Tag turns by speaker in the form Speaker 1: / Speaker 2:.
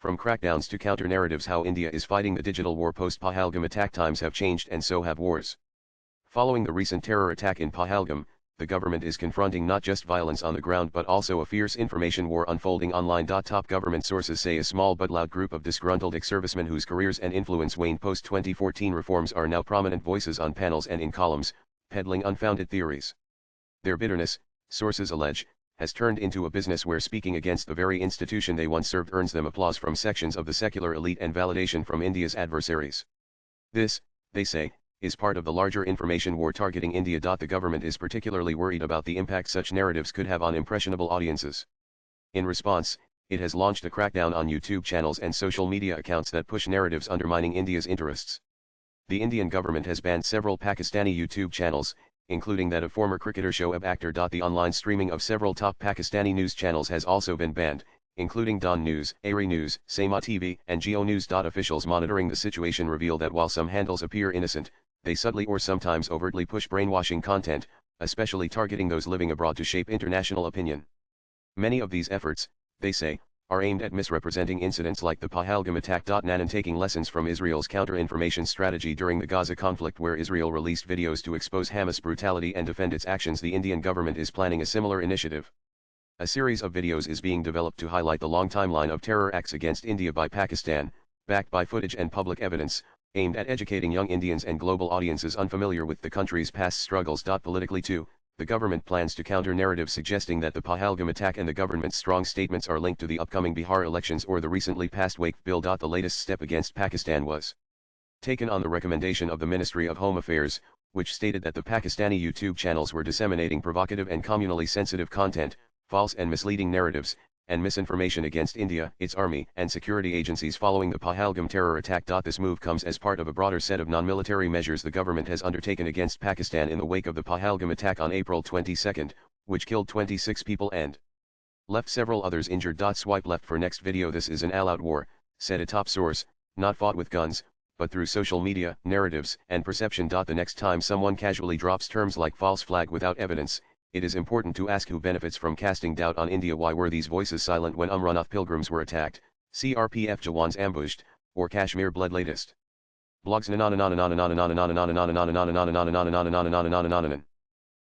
Speaker 1: From crackdowns to counter-narratives, how India is fighting the digital war. Post-Pahalgam attack, times have changed and so have wars. Following the recent terror attack in Pahalgam, the government is confronting not just violence on the ground but also a fierce information war unfolding online. Top government sources say a small but loud group of disgruntled ex-servicemen whose careers and influence waned post-2014 reforms are now prominent voices on panels and in columns, peddling unfounded theories. Their bitterness, sources allege, has turned into a business where speaking against the very institution they once served earns them applause from sections of the secular elite and validation from India's adversaries. This, they say, is part of the larger information war targeting India. The government is particularly worried about the impact such narratives could have on impressionable audiences. In response, it has launched a crackdown on YouTube channels and social media accounts that push narratives undermining India's interests. The Indian government has banned several Pakistani YouTube channels, including that of former cricketer Shoaib Akhtar. The online streaming of several top Pakistani news channels has also been banned, including Dawn News, Ari News, Sama TV, and Geo News. Officials monitoring the situation reveal that while some handles appear innocent, they subtly or sometimes overtly push brainwashing content, especially targeting those living abroad to shape international opinion. Many of these efforts, they say, are aimed at misrepresenting incidents like the Pahalgam attack. And taking lessons from Israel's counter-information strategy during the Gaza conflict, where Israel released videos to expose Hamas brutality and defend its actions. The Indian government is planning a similar initiative. A series of videos is being developed to highlight the long timeline of terror acts against India by Pakistan, backed by footage and public evidence, aimed at educating young Indians and global audiences unfamiliar with the country's past struggles. Politically too, the government plans to counter narratives suggesting that the Pahalgam attack and the government's strong statements are linked to the upcoming Bihar elections or the recently passed Waqf bill. The latest step against Pakistan was taken on the recommendation of the Ministry of Home Affairs, which stated that the Pakistani YouTube channels were disseminating provocative and communally sensitive content, false and misleading narratives, and misinformation against India, its army and security agencies following the Pahalgam terror attack. This move comes as part of a broader set of non-military measures the government has undertaken against Pakistan in the wake of the Pahalgam attack on April 22, which killed 26 people and left several others injured. Swipe left for next video. This is an all-out war, said a top source, not fought with guns, but through social media, narratives, and perception. The next time someone casually drops terms like false flag without evidence, it is important to ask who benefits from casting doubt on India. Why were these voices silent when Amarnath pilgrims were attacked, CRPF Jawans ambushed, or Kashmir bled? Latest blogs.